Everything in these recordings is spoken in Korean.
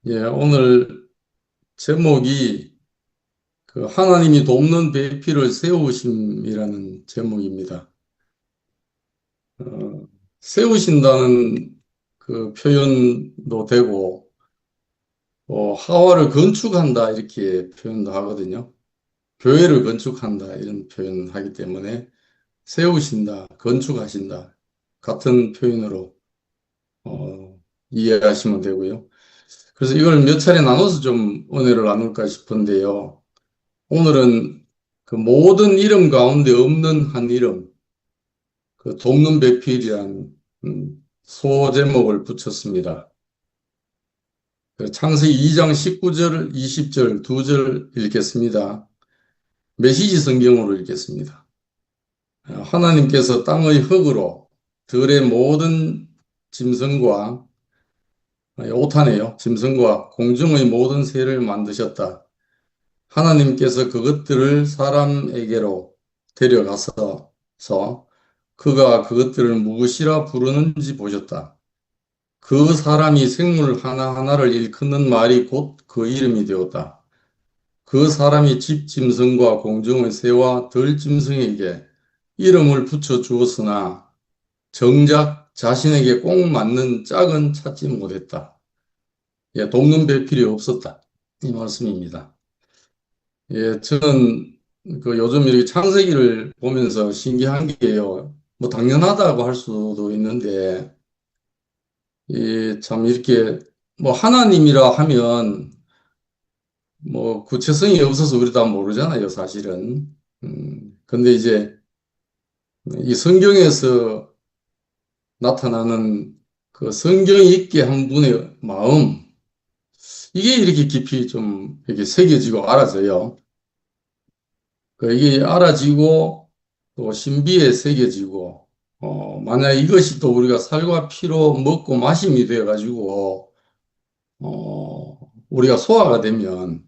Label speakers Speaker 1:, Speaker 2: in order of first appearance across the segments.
Speaker 1: 예, 오늘 제목이 하나님이 돕는 배필을 세우심이라는 제목입니다. 어, 세우신다는 그 표현도 되고, 하와를 건축한다 이렇게 표현도 하거든요. 교회를 건축한다 이런 표현을 하기 때문에 세우신다, 건축하신다 같은 표현으로 이해하시면 되고요. 그래서 이걸 몇 차례 나눠서 좀 은혜를 나눌까 싶은데요. 오늘은 그 모든 이름 가운데 없는 한 이름, 돕는 배필이란 소제목을 붙였습니다. 창세기 2장 19절, 20절 두 절 읽겠습니다. 메시지 성경으로 읽겠습니다. 하나님께서 땅의 흙으로 들의 모든 짐승과, 오타네요. 짐승과 공중의 모든 새를 만드셨다. 하나님께서 그것들을 사람에게로 데려가서 그가 그것들을 무엇이라 부르는지 보셨다. 그 사람이 생물 하나하나를 일컫는 말이 곧 그 이름이 되었다. 그 사람이 집 짐승과 공중의 새와 들 짐승에게 이름을 붙여 주었으나 정작 자신에게 꼭 맞는 짝은 찾지 못했다. 예, 돕는 배필이 없었다. 이 말씀입니다. 예, 저는 요즘 이렇게 창세기를 보면서 신기한 게요. 뭐 당연하다고 할 수도 있는데, 참 이렇게 뭐 하나님이라 하면 뭐 구체성이 없어서 우리 다 모르잖아요, 사실은. 근데 이제 이 성경에서 나타나는 그 성경이 있게 한 분의 마음, 이게 이렇게 깊이 좀 이렇게 새겨지고 알아져요. 이게 알아지고 또 신비에 새겨지고 만약 이것이 또 우리가 살과 피로 먹고 마심이 되어 가지고 우리가 소화가 되면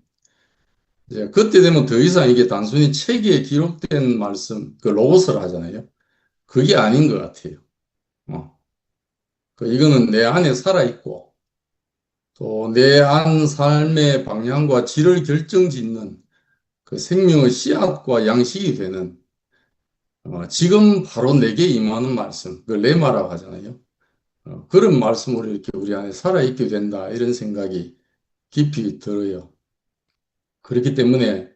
Speaker 1: 이제 그때 되면 더 이상 이게 단순히 책에 기록된 말씀 그 로고스를 하잖아요. 그게 아닌 것 같아요. 어. 이거는 내 안에 살아 있고 또 내 안 삶의 방향과 질을 결정짓는 그 생명의 씨앗과 양식이 되는 지금 바로 내게 임하는 말씀, 그 레마라고 하잖아요. 그런 말씀으로 이렇게 우리 안에 살아있게 된다, 이런 생각이 깊이 들어요. 그렇기 때문에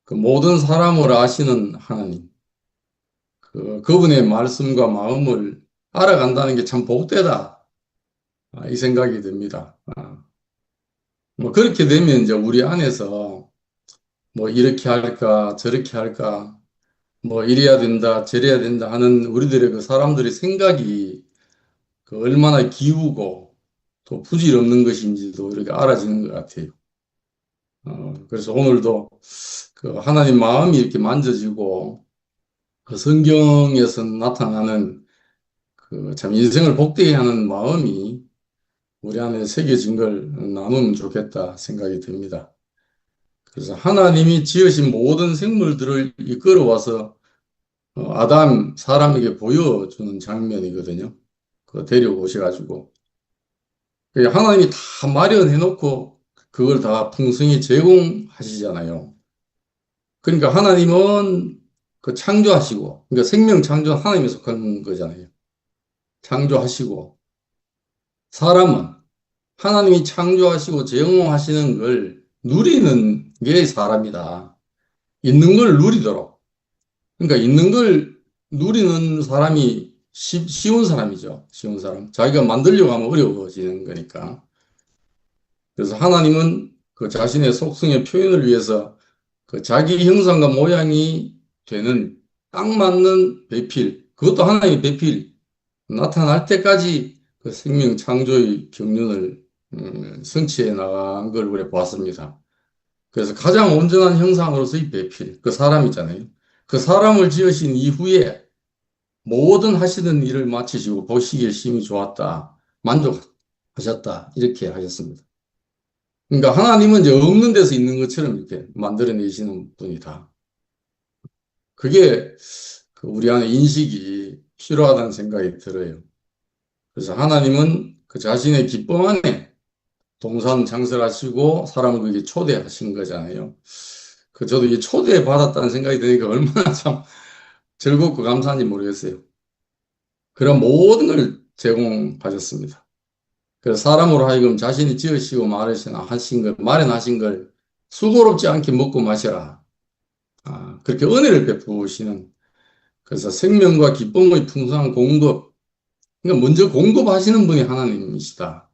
Speaker 1: 그 모든 사람을 아시는 하나님, 그분의 말씀과 마음을 알아간다는 게 참 복되다, 이 생각이 듭니다. 뭐 그렇게 되면 이제 우리 안에서 뭐 이렇게 할까, 저렇게 할까, 뭐 이래야 된다, 저래야 된다 하는 우리들의 그 사람들의 생각이 얼마나 기우고 또 부질없는 것인지도 이렇게 알아지는 것 같아요. 그래서 오늘도 하나님 마음이 이렇게 만져지고 그 성경에서 나타나는 그 참 인생을 복되게 하는 마음이 우리 안에 새겨진 걸 나누면 좋겠다 생각이 듭니다. 그래서 하나님이 지으신 모든 생물들을 이끌어와서 아담 사람에게 보여주는 장면이거든요. 데려오셔가지고 하나님이 다 마련해 놓고 그걸 다 풍성히 제공하시잖아요. 그러니까 하나님은 창조하시고, 그러니까 생명 창조 하나님에 속한 거잖아요. 창조하시고, 사람은 하나님이 창조하시고 제공하시는 걸 누리는 게 사람이다. 있는 걸 누리도록. 그러니까 있는 걸 누리는 사람이 쉬운 사람이죠. 쉬운 사람. 자기가 만들려고 하면 어려워지는 거니까. 그래서 하나님은 그 자신의 속성의 표현을 위해서 자기 형상과 모양이 되는 딱 맞는 배필, 그것도 하나님의 배필, 나타날 때까지 그 생명 창조의 경륜을 성취해 나간 걸 우리가 봤습니다. 그래서 가장 온전한 형상으로서의 배필, 그 사람 있잖아요. 그 사람을 지으신 이후에 모든 하시는 일을 마치시고 보시기에 심히 좋았다, 만족하셨다, 이렇게 하셨습니다. 그러니까 하나님은 이제 없는 데서 있는 것처럼 이렇게 만들어내시는 분이다. 그게 우리 안에 인식이 필요하다는 생각이 들어요. 그래서 하나님은 그 자신의 기쁨 안에 동산 창설하시고 사람을 거기 초대하신 거잖아요. 저도 이 초대 받았다는 생각이 드니까 얼마나 참 즐겁고 감사한지 모르겠어요. 그런 모든 걸 제공하셨습니다. 그래서 사람으로 하여금 자신이 지으시고 하신 걸, 마련하신 걸 수고롭지 않게 먹고 마시라. 그렇게 은혜를 베푸시는, 그래서 생명과 기쁨의 풍성한 공급, 그러니까 먼저 공급하시는 분이 하나님이시다.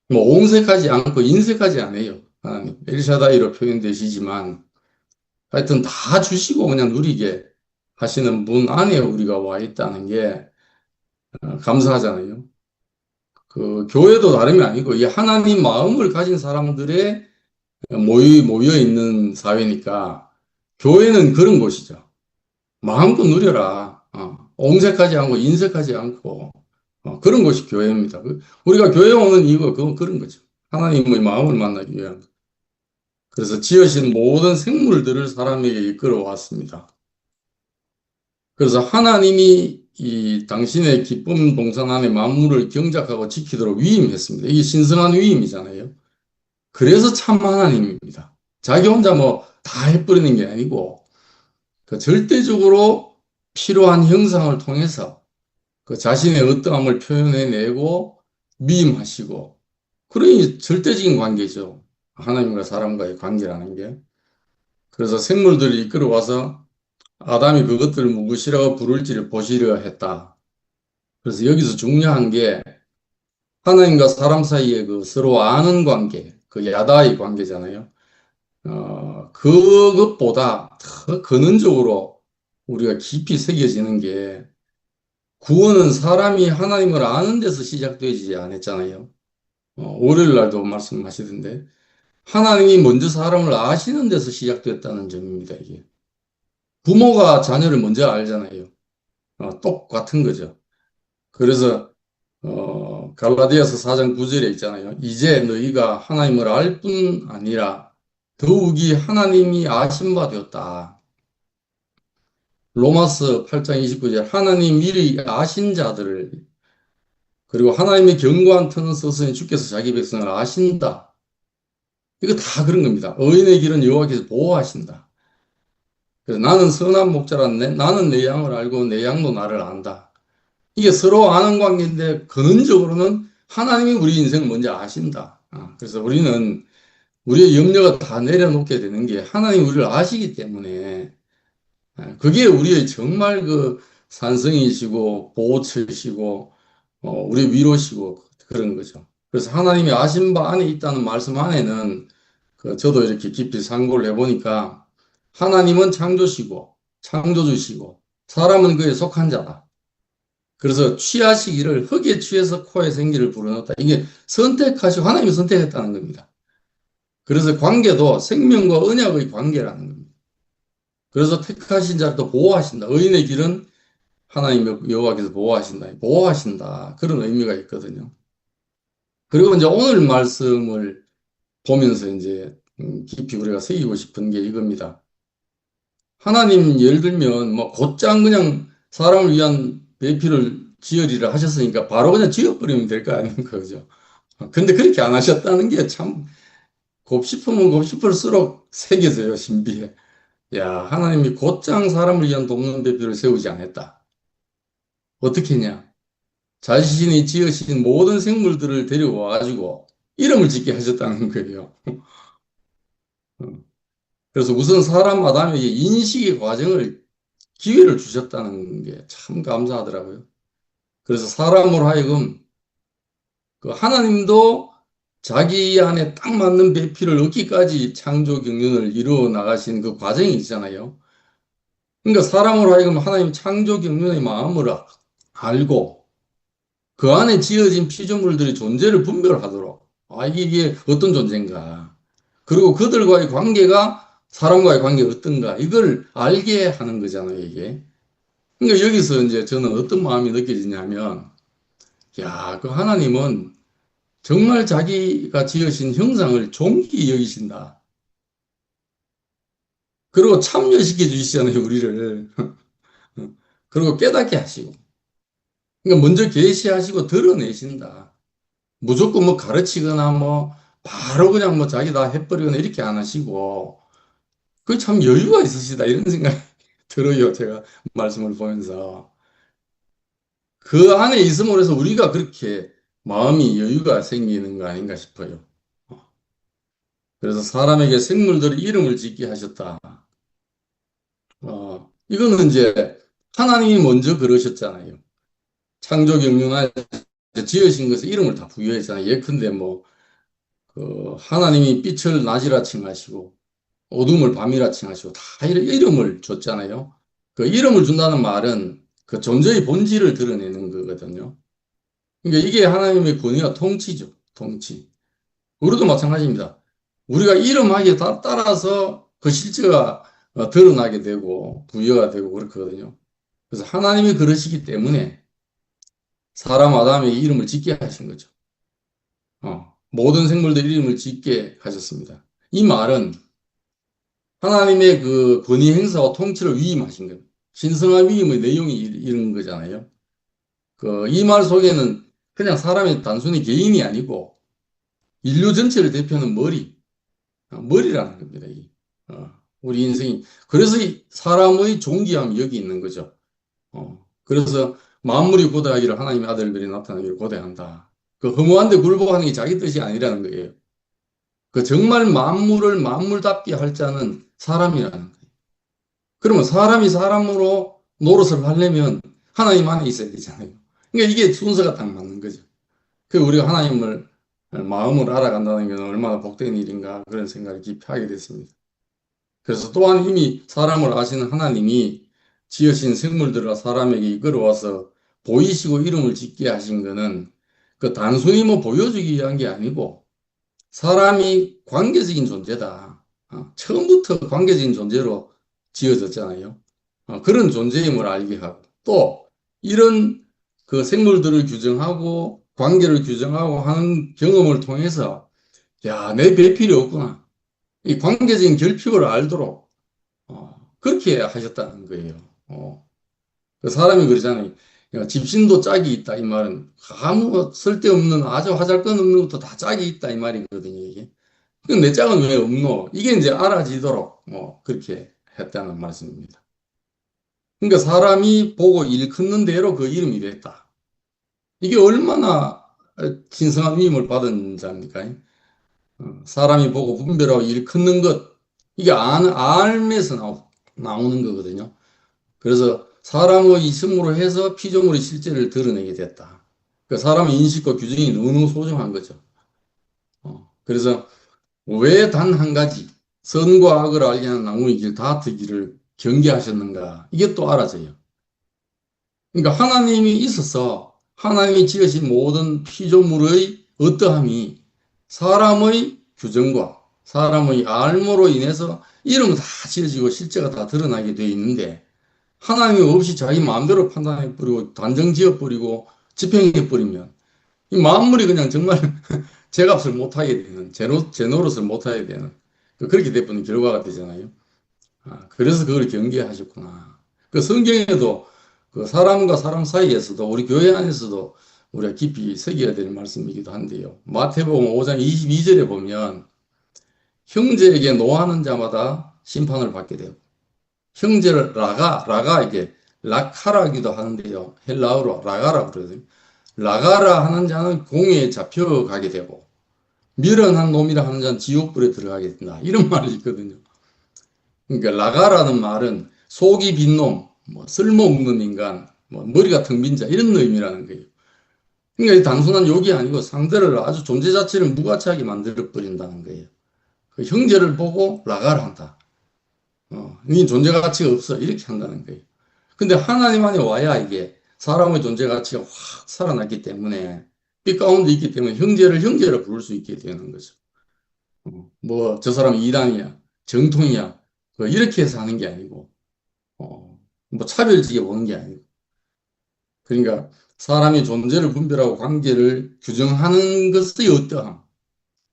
Speaker 1: 뭐 옹색하지 않고 인색하지 않아요. 하나님. 엘샤다이로 표현되시지만 하여튼 다 주시고 그냥 누리게 하시는 분 안에 우리가 와 있다는 게 감사하잖아요. 교회도 다름이 아니고 이 하나님 마음을 가진 사람들의 모여 있는 사회니까 교회는 그런 곳이죠. 마음껏 누려라. 옹색하지 않고 인색하지 않고 그런 곳이 교회입니다. 우리가 교회 오는 이유가 그런 거죠. 하나님의 마음을 만나기 위한. 그래서 지으신 모든 생물들을 사람에게 이끌어 왔습니다. 그래서 하나님이 이 당신의 기쁨 동산 안에 만물을 경작하고 지키도록 위임했습니다. 이게 신성한 위임이잖아요. 그래서 참 하나님입니다. 자기 혼자 뭐 다 해버리는 게 아니고 절대적으로 필요한 형상을 통해서 자신의 어떠함을 표현해내고 위임하시고 그러니 절대적인 관계죠. 하나님과 사람과의 관계라는 게. 그래서 생물들을 이끌어와서 아담이 그것들을 무엇이라고 부를지를 보시려 했다. 그래서 여기서 중요한 게 하나님과 사람 사이의 서로 아는 관계, 야다의 관계잖아요. 그것보다 더 근원적으로 우리가 깊이 새겨지는 게 구원은 사람이 하나님을 아는 데서 시작되지 않았잖아요. 월요일 날도 말씀하시던데 하나님이 먼저 사람을 아시는 데서 시작됐다는 점입니다, 이게. 부모가 자녀를 먼저 알잖아요. 똑같은 거죠. 그래서 갈라디아서 4장 9절에 있잖아요. 이제 너희가 하나님을 알 뿐 아니라 더욱이 하나님이 아신 바 되었다. 로마서 8장 29절 하나님 미리 아신 자들을 그리고 하나님의 견고한 터는 서서히 주께서 자기 백성을 아신다. 이거 다 그런 겁니다. 의인의 길은 여호와께서 보호하신다. 그래서 나는 선한 목자라 나는 내 양을 알고 내 양도 나를 안다. 이게 서로 아는 관계인데 근원적으로는 하나님이 우리 인생을 먼저 아신다. 그래서 우리는 우리의 염려가 다 내려놓게 되는 게 하나님 우리를 아시기 때문에 그게 우리의 정말 산성이시고 보호처시고 우리 위로시고 그런 거죠. 그래서 하나님이 아신 바 안에 있다는 말씀 안에는 저도 이렇게 깊이 상고를 해보니까 하나님은 창조시고 창조주시고 사람은 그에 속한 자다. 그래서 취하시기를 흙에 취해서 코에 생기를 불어넣었다. 이게 선택하시고 하나님이 선택했다는 겁니다. 그래서 관계도 생명과 언약의 관계라는 겁니다. 그래서 택하신 자를 또 보호하신다. 의인의 길은 하나님 여호와께서 보호하신다. 그런 의미가 있거든요. 그리고 이제 오늘 말씀을 보면서 이제 깊이 우리가 새기고 싶은 게 이겁니다. 하나님 예를 들면 뭐 곧장 그냥 사람을 위한 배필을 지으리라 하셨으니까 바로 그냥 지어버리면 될 거 아닙니까? 그죠? 근데 그렇게 안 하셨다는 게 참 곱씹으면 곱씹을수록 새겨져요, 신비에. 야, 하나님이 곧장 사람을 위한 돕는 배필을 세우지 않았다. 어떻게 했냐? 자신이 지으신 모든 생물들을 데려와가지고 이름을 짓게 하셨다는 거예요. 그래서 우선 사람 아담에게 인식의 과정을, 기회를 주셨다는 게 참 감사하더라고요. 그래서 사람으로 하여금 하나님도 자기 안에 딱 맞는 배필을 얻기까지 창조 경륜을 이루어 나가신 그 과정이 있잖아요. 그러니까 사람으로 하여금 하나님 창조 경륜의 마음을 알고 그 안에 지어진 피조물들의 존재를 분별하도록 이게 어떤 존재인가 그리고 그들과의 관계가 사람과의 관계가 어떤가 이걸 알게 하는 거잖아요, 이게. 그러니까 여기서 이제 저는 어떤 마음이 느껴지냐면 야, 그 하나님은 정말 자기가 지으신 형상을 존귀히 여기신다. 그리고 참여시켜 주시잖아요, 우리를. 그리고 깨닫게 하시고. 그러니까 먼저 계시하시고 드러내신다. 무조건 뭐 가르치거나 뭐 바로 그냥 뭐 자기 다 해버리거나 이렇게 안 하시고, 그 참 여유가 있으시다 이런 생각이 들어요. 제가 말씀을 보면서. 그 안에 있음으로 해서 우리가 그렇게 마음이 여유가 생기는 거 아닌가 싶어요. 그래서 사람에게 생물들의 이름을 짓게 하셨다. 이거는 이제 하나님이 먼저 그러셨잖아요. 창조 경륜하에 지으신 것에 이름을 다 부여했잖아요. 예컨대 뭐, 하나님이 빛을 낮이라 칭하시고, 어둠을 밤이라 칭하시고, 다 이름을 줬잖아요. 그 이름을 준다는 말은 그 존재의 본질을 드러내는 거거든요. 그러니까 이게 하나님의 권위와 통치죠. 통치. 우리도 마찬가지입니다. 우리가 이름하기에 따라서 그 실제가 드러나게 되고 부여가 되고 그렇거든요. 그래서 하나님이 그러시기 때문에 사람 아담에게 이름을 짓게 하신 거죠. 모든 생물들 이름을 짓게 하셨습니다. 이 말은 하나님의 그 권위 행사와 통치를 위임하신 거예요. 신성한 위임의 내용이 이런 거잖아요. 이 말 속에는 그냥 사람이 단순히 개인이 아니고 인류 전체를 대표하는 머리라는 겁니다. 우리 인생이. 그래서 이 사람의 존귀함이 여기 있는 거죠. 그래서 만물이 고대하기를 하나님의 아들들이 나타나기를 고대한다. 그 허무한데 굴복하는 게 자기 뜻이 아니라는 거예요. 그 정말 만물을 만물답게 할 자는 사람이라는 거예요. 그러면 사람이 사람으로 노릇을 하려면 하나님 안에 있어야 되잖아요. 그러니까 이게 순서가 딱 맞는 거죠. 그 우리가 하나님을 마음으로 알아간다는 것은 얼마나 복된 일인가 그런 생각을 깊이 하게 됐습니다. 그래서 또한 이미 사람을 아시는 하나님이 지으신 생물들과 사람에게 이끌어와서 보이시고 이름을 짓게 하신 것은 그 단순히 뭐 보여주기 위한 게 아니고 사람이 관계적인 존재다. 처음부터 관계적인 존재로 지어졌잖아요. 그런 존재임을 알게 하고 또 이런 그 생물들을 규정하고 관계를 규정하고 하는 경험을 통해서 야, 내 배필이 없구나. 이 관계적인 결핍을 알도록 그렇게 하셨다는 거예요. 그 사람이 그러잖아요. 야, 집신도 짝이 있다 이 말은 아무 쓸데없는 아주 하잘것없는 것도 다 짝이 있다 이 말이거든요. 이게. 그럼 내 짝은 왜 없노? 이게 이제 알아지도록 그렇게 했다는 말씀입니다. 그러니까 사람이 보고 일컫는 대로 그 이름이 됐다. 이게 얼마나 신성한 위임을 받은 자입니까? 사람이 보고 분별하고 일컫는 것, 이게 알면서 나오는 거거든요. 그래서 사람의 있음으로 해서 피조물의 실제를 드러내게 됐다. 그러니까 사람의 인식과 규정이 너무 소중한 거죠. 그래서 왜 단 한 가지 선과 악을 알게 하는 나무의 길 다 트기를 경계하셨는가? 이게 또 알아져요. 그러니까 하나님이 있어서 하나님이 지으신 모든 피조물의 어떠함이 사람의 규정과 사람의 알무로 인해서 이름은 다 지어지고 실제가 다 드러나게 되어 있는데 하나님이 없이 자기 마음대로 판단해버리고 단정 지어버리고 집행해버리면 이 만물이 그냥 정말 제값을 못하게 되는 제 노릇을 못하게 되는 그렇게 돼버리는 결과가 되잖아요. 그래서 그걸 경계하셨구나. 그 성경에도 그 사람과 사람 사이에서도 우리 교회 안에서도 우리가 깊이 새겨야 될 말씀이기도 한데요. 마태복음 5장 22절에 보면 형제에게 노하는 자마다 심판을 받게 되고 형제를 라가 이게 라카라기도 하는데요. 헬라어로 라가라 그러거든요. 라가라 하는 자는 공에 잡혀가게 되고 미련한 놈이라 하는 자는 지옥불에 들어가게 된다. 이런 말이 있거든요. 그러니까 라가라는 말은 속이 빈 놈, 뭐 쓸모없는 인간, 뭐 머리가 텅 빈 자 이런 의미라는 거예요. 그러니까 단순한 욕이 아니고 상대를 아주 존재 자체를 무가치하게 만들어 버린다는 거예요. 그 형제를 보고 라가를 한다. 이 존재 가치가 없어 이렇게 한다는 거예요. 근데 하나님 안에 와야 이게 사람의 존재 가치가 확 살아났기 때문에 빛 가운데 있기 때문에 형제를 형제로 부를 수 있게 되는 거죠. 뭐 저 사람 이단이야, 정통이야, 뭐 이렇게 해서 하는 게 아니고 뭐 차별지게 보는 게 아니고 그러니까 사람이 존재를 분별하고 관계를 규정하는 것의 어떠함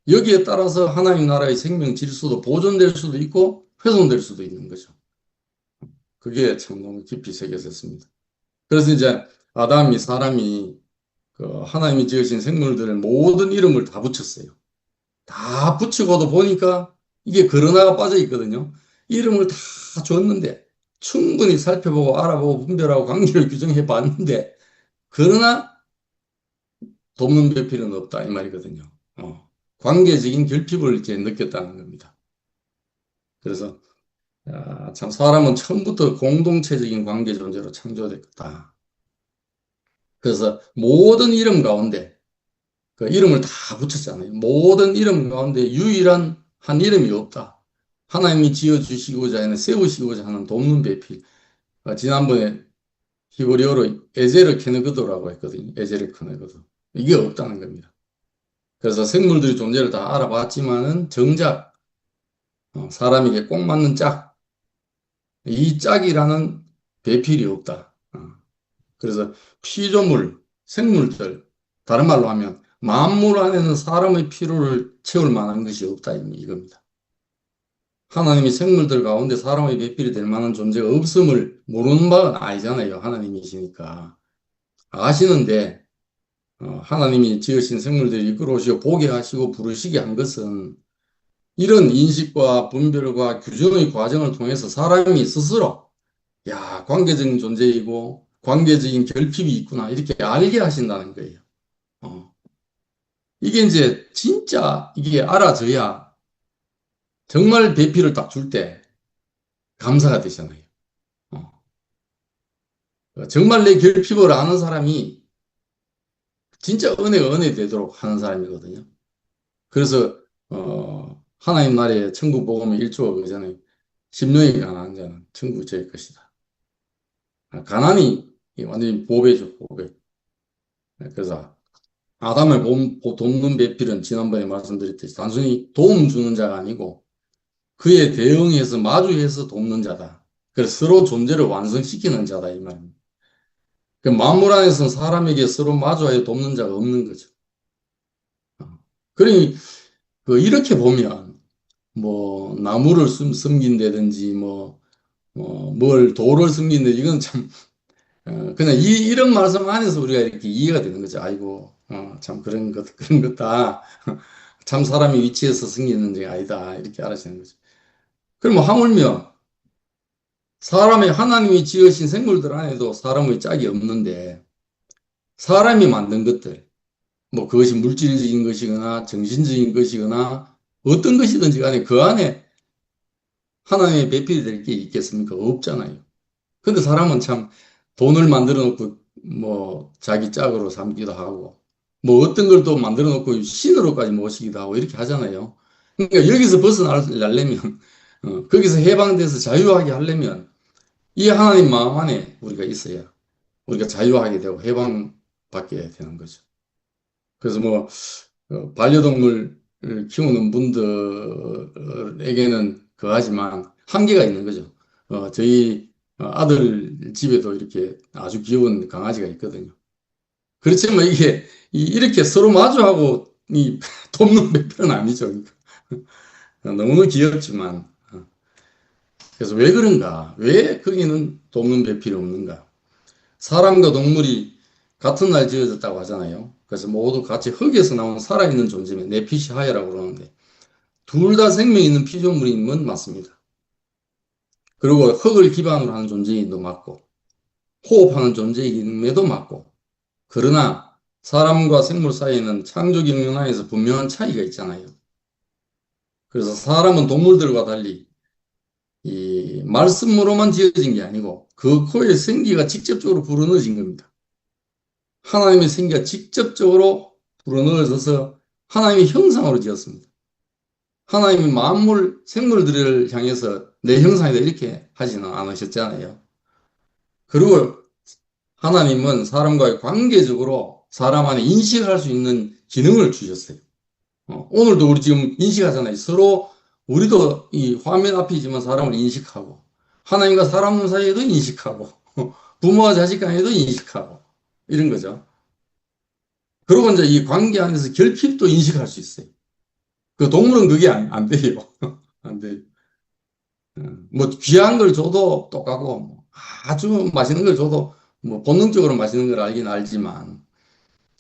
Speaker 1: 여기에 따라서 하나님 나라의 생명 질서도 보존될 수도 있고 훼손될 수도 있는 거죠. 그게 참 너무 깊이 새겨졌습니다. 그래서 이제 아담이 사람이 그 하나님이 지으신 생물들을 모든 이름을 다 붙였어요. 다 붙이고도 보니까 이게 그러나가 빠져 있거든요. 이름을 다 줬는데 충분히 살펴보고 알아보고 분별하고 관계를 규정해 봤는데 그러나 돕는 배필은 없다 이 말이거든요. 관계적인 결핍을 이제 느꼈다는 겁니다. 그래서 참 사람은 처음부터 공동체적인 관계 존재로 창조됐다. 그래서 모든 이름 가운데 그 이름을 다 붙였잖아요. 모든 이름 가운데 유일한 한 이름이 없다. 하나님이 지어주시고자 하는 세우시고자 하는 돕는 배필. 지난번에 히브리어로 에제르 케네그도라고 했거든요. 에제르 케네그도. 이게 없다는 겁니다. 그래서 생물들의 존재를 다 알아봤지만은 정작 사람에게 꼭 맞는 짝, 이 짝이라는 배필이 없다. 그래서 피조물, 생물들, 다른 말로 하면 만물 안에는 사람의 필요를 채울 만한 것이 없다 이겁니다. 하나님이 생물들 가운데 사람의 배필이 될 만한 존재가 없음을 모르는 바는 아니잖아요. 하나님이시니까. 아시는데 하나님이 지으신 생물들을 이끌어오시고 보게 하시고 부르시게 한 것은 이런 인식과 분별과 규정의 과정을 통해서 사람이 스스로 야, 관계적인 존재이고 관계적인 결핍이 있구나 이렇게 알게 하신다는 거예요. 어. 이게 이제 진짜 이게 알아져야 정말 배필을 딱 줄 때 감사가 되잖아요. 어. 정말 내 결핍을 아는 사람이 진짜 은혜가 은혜 되도록 하는 사람이거든요. 그래서 하나님 나라에 천국 복음의 1조가 그잖아요. 심령이 가난한 자는 천국 질 것이다. 가난이 완전히 보배죠, 보배. 그래서 아담을 돕는 배필은 지난번에 말씀드렸듯이 단순히 도움 주는 자가 아니고 그에 대응해서 마주해서 돕는 자다. 그래서 서로 존재를 완성시키는 자다 이 말입니다. 그 만물 안에서는 사람에게 서로 마주하여 돕는 자가 없는 거죠. 그러니 이렇게 보면 뭐 나무를 숨긴다든지 뭘 돌을 숨긴다 이건 참 그냥 이런 말씀 안에서 우리가 이렇게 이해가 되는 거죠. 아이고 참 그런 것다. 참 사람이 위치해서 숨기는 게 아니다 이렇게 알아시는 거죠. 그럼 하물며 사람의 하나님이 지으신 생물들 안에도 사람의 짝이 없는데 사람이 만든 것들 뭐 그것이 물질적인 것이거나 정신적인 것이거나 어떤 것이든지 간에 그 안에 하나님의 배필이 될 게 있겠습니까? 없잖아요. 근데 사람은 참 돈을 만들어 놓고 뭐 자기 짝으로 삼기도 하고 뭐 어떤 걸 또 만들어 놓고 신으로까지 모시기도 하고 이렇게 하잖아요. 그러니까 여기서 벗어나려면 거기서 해방돼서 자유하게 하려면 이 하나님 마음 안에 우리가 있어야 우리가 자유하게 되고 해방받게 되는 거죠. 그래서 뭐 반려동물 키우는 분들에게는 그하지만 한계가 있는 거죠. 저희 아들 집에도 이렇게 아주 귀여운 강아지가 있거든요. 그렇지만 이게 이렇게 서로 마주하고 돕는 배편은 아니죠. 너무 귀엽지만 그래서 왜 그런가? 왜 거기는 돕는 배필이 없는가? 사람과 동물이 같은 날 지어졌다고 하잖아요. 그래서 모두 같이 흙에서 나온 살아있는 존재면 네피시 하야라고 그러는데 둘 다 생명 있는 피조물임은 맞습니다. 그리고 흙을 기반으로 하는 존재임도 맞고 호흡하는 존재임에도 맞고 그러나 사람과 생물 사이에는 창조적 문화에서 분명한 차이가 있잖아요. 그래서 사람은 동물들과 달리 이 말씀으로만 지어진 게 아니고 그 코에 생기가 직접적으로 불어넣어진 겁니다. 하나님의 생기가 직접적으로 불어넣어져서 하나님의 형상으로 지었습니다. 하나님이 만물 생물들을 향해서 내 형상이다 이렇게 하지는 않으셨잖아요. 그리고 하나님은 사람과의 관계적으로 사람 안에 인식할 수 있는 기능을 주셨어요. 오늘도 우리 지금 인식하잖아요. 서로 우리도 이 화면 앞이지만 사람을 인식하고 하나님과 사람 사이에도 인식하고 부모와 자식 간에도 인식하고 이런 거죠. 그리고 이제 이 관계 안에서 결핍도 인식할 수 있어요. 그 동물은 그게 안 돼요. 안 돼요. 뭐 귀한 걸 줘도 똑같고 뭐 아주 맛있는 걸 줘도 뭐 본능적으로 맛있는 걸 알긴 알지만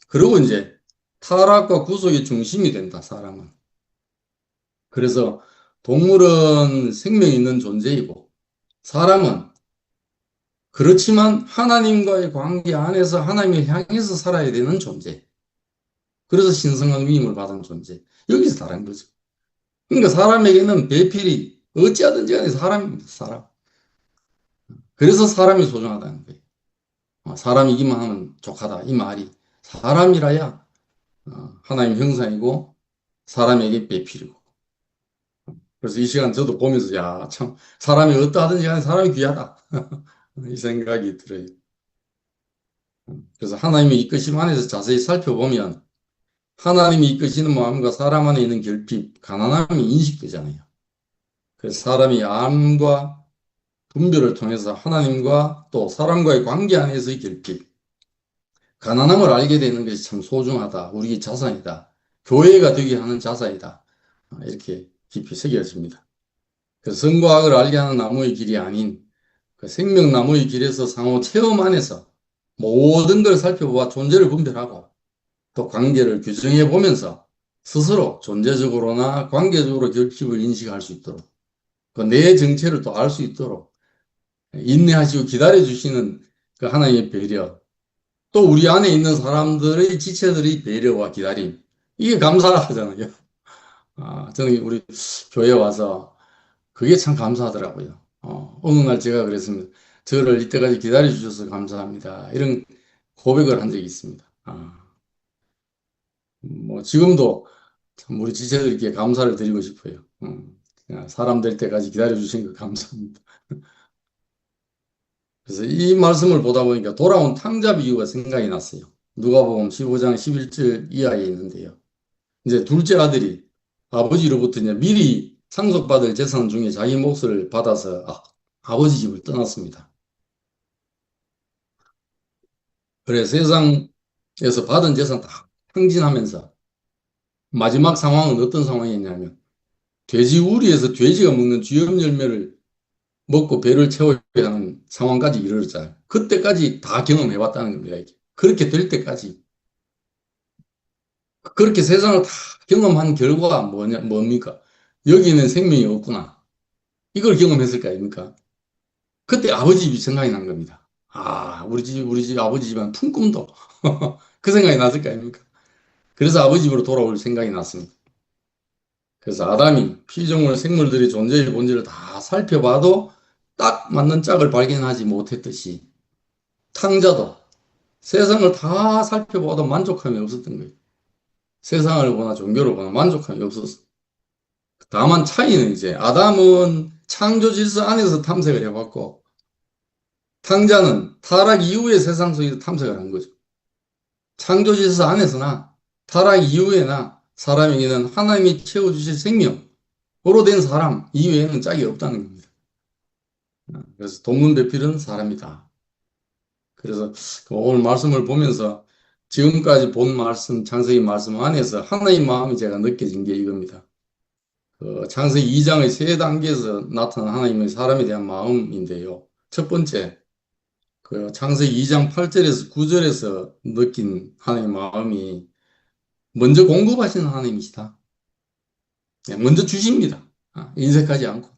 Speaker 1: 그리고 이제 타락과 구속의 중심이 된다 사람은. 그래서 동물은 생명 있는 존재이고 사람은 그렇지만 하나님과의 관계 안에서 하나님을 향해서 살아야 되는 존재. 그래서 신성한 위임을 받은 존재. 여기서 다른 거죠. 그러니까 사람에게는 배필이 어찌하든지 간에 사람입니다. 사람. 그래서 사람이 소중하다는 거예요. 사람이기만 하면 족하다. 이 말이 사람이라야 하나님 형상이고 사람에게 배필이고. 그래서 이 시간 저도 보면서 야, 참 사람이 어떠하든지 간에 사람이 귀하다. 이 생각이 들어요. 그래서 하나님의 이끄심 안에서 자세히 살펴보면 하나님이 이끄시는 마음과 사람 안에 있는 결핍, 가난함이 인식되잖아요. 그래서 사람이 암과 분별을 통해서 하나님과 또 사람과의 관계 안에서의 결핍, 가난함을 알게 되는 것이 참 소중하다. 우리의 자산이다. 교회가 되게 하는 자산이다. 이렇게 깊이 새겨집니다. 그래서 성과 악을 알게 하는 나무의 길이 아닌 그 생명나무의 길에서 상호 체험 안에서 모든 걸 살펴보아 존재를 분별하고 또 관계를 규정해 보면서 스스로 존재적으로나 관계적으로 결핍을 인식할 수 있도록 그 내 정체를 또 알 수 있도록 인내하시고 기다려 주시는 그 하나님의 배려 또 우리 안에 있는 사람들의 지체들의 배려와 기다림 이게 감사하잖아요. 저는 우리 교회 와서 그게 참 감사하더라고요. 어느 날 제가 그랬습니다. 저를 이때까지 기다려 주셔서 감사합니다. 이런 고백을 한 적이 있습니다. 뭐 지금도 참 우리 지체들께 감사를 드리고 싶어요. 그냥 사람 될 때까지 기다려 주신 거 감사합니다. 그래서 이 말씀을 보다 보니까 돌아온 탕자 비유가 생각이 났어요. 누가복음 15장 11절 이하에 있는데요. 이제 둘째 아들이 아버지로부터 이제 미리 상속받을 재산 중에 자기 몫을 받아서 아버지 집을 떠났습니다. 그래 세상에서 받은 재산 다 탕진하면서 마지막 상황은 어떤 상황이었냐면 돼지 우리에서 돼지가 먹는 쥐염 열매를 먹고 배를 채워야 하는 상황까지 이르렀잖아요. 그때까지 다 경험해봤다는 겁니다. 이게. 그렇게 될 때까지. 그렇게 세상을 다 경험한 결과가 뭡니까? 여기는 생명이 없구나. 이걸 경험했을 거 아닙니까? 그때 아버지 집이 생각이 난 겁니다. 우리 집 아버지 집안 품꿈도. 그 생각이 났을 거 아닙니까? 그래서 아버지 집으로 돌아올 생각이 났습니다. 그래서 아담이 피조물 생물들의 존재의 본질을 다 살펴봐도 딱 맞는 짝을 발견하지 못했듯이 탕자도 세상을 다 살펴봐도 만족함이 없었던 거예요. 세상을 보나 종교를 보나 만족함이 없었어. 다만 차이는 이제 아담은 창조 질서 안에서 탐색을 해봤고 탕자는 타락 이후의 세상 속에서 탐색을 한 거죠. 창조 질서 안에서나 타락 이후에나 사람에게는 하나님이 채워주실 생명으로 된 사람 이외에는 짝이 없다는 겁니다. 그래서 동문배필은 사람이다. 그래서 오늘 말씀을 보면서 지금까지 본 말씀, 창세기 말씀 안에서 하나님 마음이 제가 느껴진 게 이겁니다. 창세기 2장의 세 단계에서 나타난 하나님의 사람에 대한 마음인데요. 첫 번째, 창세기 2장 8절에서 9절에서 느낀 하나님의 마음이 먼저 공급하시는 하나님이시다. 네, 먼저 주십니다. 인색하지 않고.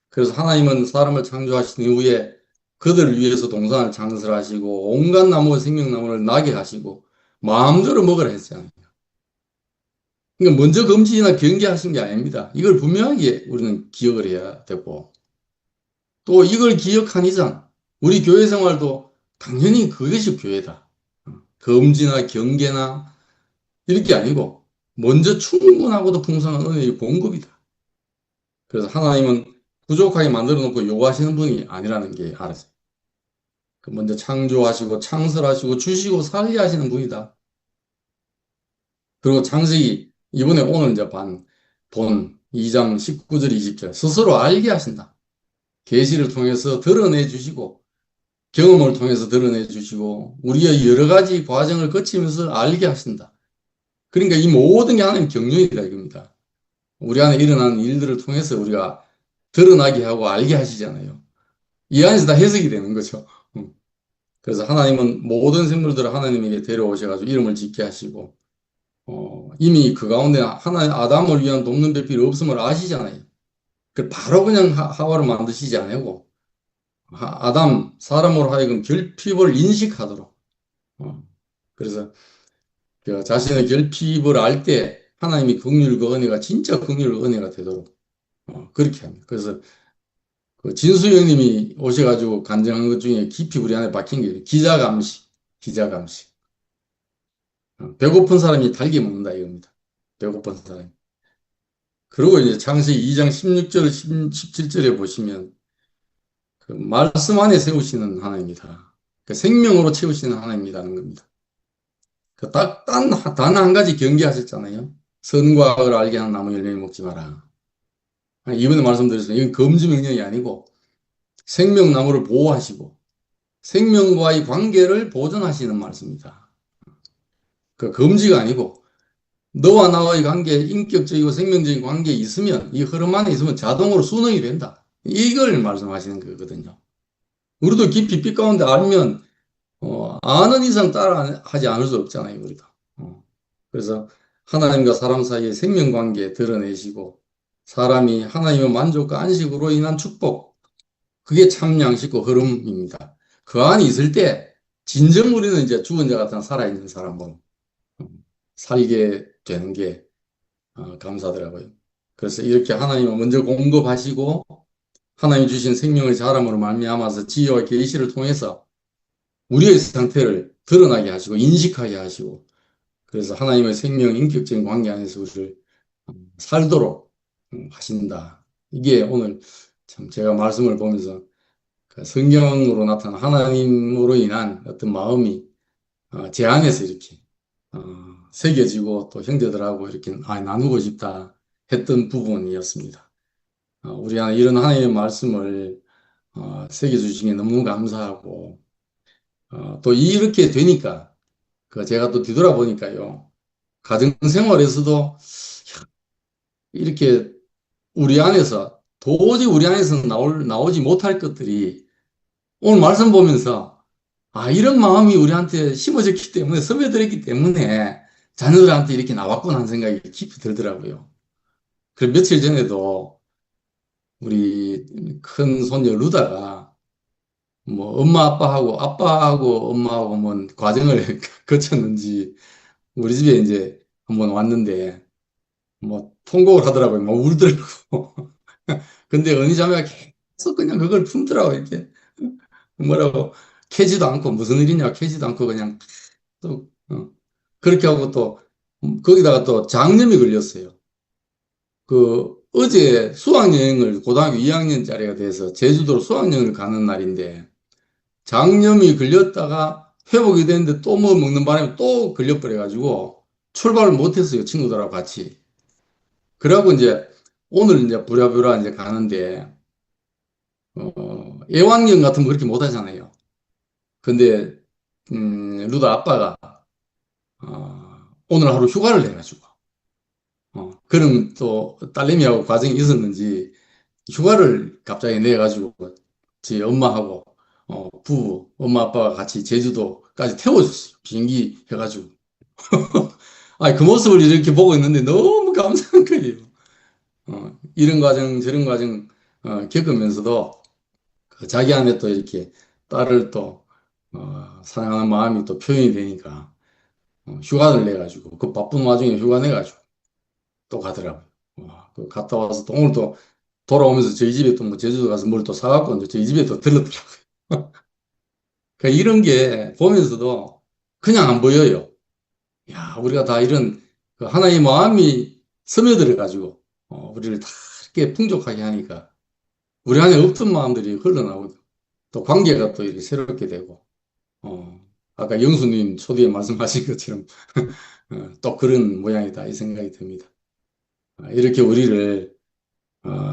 Speaker 1: 그래서 하나님은 사람을 창조하신 이후에 그들을 위해서 동산을 창설하시고 온갖 나무와 생명나무를 나게 하시고 마음대로 먹으라 했잖아요. 그러니까 먼저 금지나 경계하신 게 아닙니다. 이걸 분명하게 우리는 기억을 해야 되고 또 이걸 기억한 이상 우리 교회 생활도 당연히 그것이 교회다. 금지나 경계나 이럴 게 아니고 먼저 충분하고도 풍성한 은혜의 공급이다. 그래서 하나님은 부족하게 만들어 놓고 요구하시는 분이 아니라는 게 알았어요. 먼저 창조하시고 창설하시고 주시고 살게 하시는 분이다. 그리고 창세기 이번에 오늘 이제 본 2장 19절 20절 스스로 알게 하신다. 계시를 통해서 드러내 주시고 경험을 통해서 드러내 주시고 우리의 여러 가지 과정을 거치면서 알게 하신다. 그러니까 이 모든 게 하나님 경륜이다 이겁니다. 우리 안에 일어나는 일들을 통해서 우리가 드러나게 하고 알게 하시잖아요. 이 안에서 다 해석이 되는 거죠. 그래서 하나님은 모든 생물들을 하나님에게 데려오셔가지고 이름을 짓게 하시고 이미 그 가운데 하나의 아담을 위한 돕는 배필이 없음을 아시잖아요. 그 바로 그냥 하와를 만드시지 않고 아담 사람으로 하여금 결핍을 인식하도록 그래서 그 자신의 결핍을 알 때 하나님이 긍휼과 은혜가 진짜 긍휼과 은혜가 되도록 그렇게 합니다. 그래서 그 진수영님이 오셔가지고 간증한 것 중에 깊이 우리 안에 박힌 게 기자감식, 기자감식. 배고픈 사람이 달게 먹는다 이겁니다. 배고픈 사람이. 그리고 이제 창세기 2장 16절, 17절에 보시면 그 말씀 안에 세우시는 하나님이다. 그 생명으로 채우시는 하나님이라는 겁니다. 그 단 한 가지 경계하셨잖아요. 선과 악을 알게 하는 나무 열매를 먹지 마라. 이번에 말씀드렸어요. 이건 금지 명령이 아니고 생명나무를 보호하시고 생명과의 관계를 보존하시는 말씀입니다. 그 금지가 아니고 너와 나와의 관계, 인격적이고 생명적인 관계에 있으면 이 흐름 안에 있으면 자동으로 순응이 된다. 이걸 말씀하시는 거거든요. 우리도 깊이 빛 가운데 알면 아는 이상 따라 하지 않을 수 없잖아요, 우리가. 그래서 하나님과 사람 사이의 생명 관계 드러내시고 사람이 하나님의 만족과 안식으로 인한 축복, 그게 참 양식과 흐름입니다. 그 안에 있을 때 진정 우리는 이제 죽은 자 같은 살아있는 사람으로 살게 되는 게 감사하더라고요. 그래서 이렇게 하나님은 먼저 공급하시고 하나님 주신 생명의 자람으로 말미암아서 지혜와 계시를 통해서 우리의 상태를 드러나게 하시고 인식하게 하시고 그래서 하나님의 생명 인격적인 관계 안에서 우리를 살도록 하신다. 이게 오늘 참 제가 말씀을 보면서 그 성경으로 나타난 하나님으로 인한 어떤 마음이 제 안에서 이렇게 새겨지고 또 형제들하고 이렇게 나누고 싶다 했던 부분이었습니다. 우리 안에 이런 하나님의 말씀을 새겨주신 게 너무 감사하고 또 이렇게 되니까 그 제가 또 뒤돌아보니까요. 가정생활에서도 이렇게 우리 안에서 도저히 우리 안에서 나오지 못할 것들이 오늘 말씀 보면서 이런 마음이 우리한테 심어졌기 때문에 스며들었기 때문에 자녀들한테 이렇게 나왔구나 하는 생각이 깊이 들더라고요. 그리고 며칠 전에도 우리 큰 손녀 루다가 뭐 아빠하고 엄마하고 뭐 과정을 거쳤는지 우리 집에 이제 한번 왔는데 뭐 통곡을 하더라고요. 뭐 울더라고. 근데 언니 자매가 계속 그냥 그걸 품더라고 이렇게 뭐라고 캐지도 않고 무슨 일이냐 캐지도 않고 그냥 또 그렇게 하고 또 거기다가 또 장염이 걸렸어요. 그 어제 수학여행을 고등학교 2학년짜리가 돼서 제주도로 수학여행을 가는 날인데 장염이 걸렸다가 회복이 됐는데 또 뭐 먹는 바람에 또 걸려버려가지고 출발을 못했어요. 친구들하고 같이. 그러고 이제 오늘 이제 부랴부랴 이제 가는데 애완견 같은 거 그렇게 못 하잖아요. 근데 루다 아빠가 오늘 하루 휴가를 내가지고 그럼 또 딸내미하고 과정이 있었는지 휴가를 갑자기 내가지고 저희 엄마하고 부부 엄마 아빠가 같이 제주도까지 태워줬어요. 비행기 해가지고 그 모습을 이렇게 보고 있는데 너무 감사한 거예요. 이런 과정 저런 과정 겪으면서도 그 자기 안에 또 이렇게 딸을 또 사랑하는 마음이 또 표현이 되니까 휴가를 내가지고 그 바쁜 와중에 휴가 내가지고 또 가더라고요. 그 갔다 와서 또 오늘 또 돌아오면서 저희 집에 또 뭐 제주도 가서 뭘 또 사갖고 이제 저희 집에 또 들렀더라고요. 그러니까 이런 게 보면서도 그냥 안 보여요. 야, 우리가 다 이런 그 하나의 마음이 스며들어가지고 우리를 다 이렇게 풍족하게 하니까 우리 안에 없던 마음들이 흘러나오고 또 관계가 또 이렇게 새롭게 되고 아까 영수님 초대에 말씀하신 것처럼 또 그런 모양이다 이 생각이 듭니다. 이렇게 우리를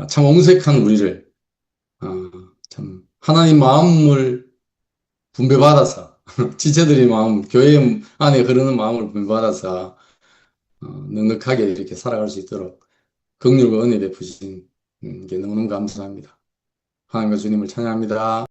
Speaker 1: 참 엄색한 우리를 어, 참 하나님 마음을 분배받아서 지체들의 마음 교회 안에 흐르는 마음을 분배받아서 넉넉하게 이렇게 살아갈 수 있도록 긍휼과 은혜 베푸신 게 너무너무 감사합니다. 하나님과 주님을 찬양합니다.